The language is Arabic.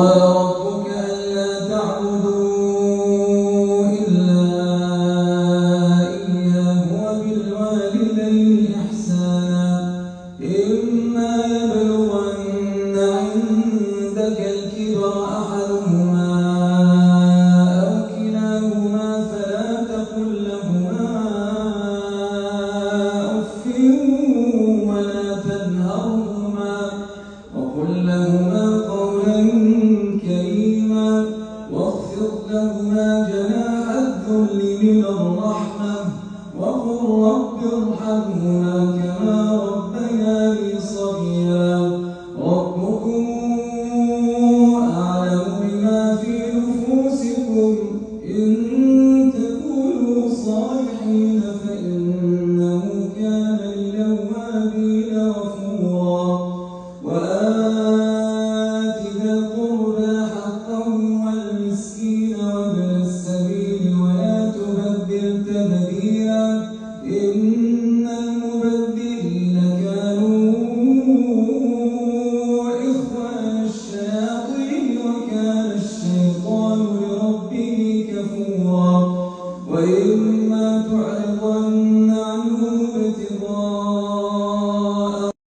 ربك ألا تعبدوا إلا إياه وبالوالدين إحسانا إما يبلغن عندك الكبر أحدهما أو كلاهما فلا تقل لهما أف ولا تنهرهما وقل لهما قولا كريما واخفض لهما جناح الذل من الرحمة وقل رب ارحمهما كما ربياني صغيرا ربكم أعلم بما في نفوسكم إن تكونوا صالحين فإنه كان للأوابين غفورا وآت ذا القربى حقه والمسكين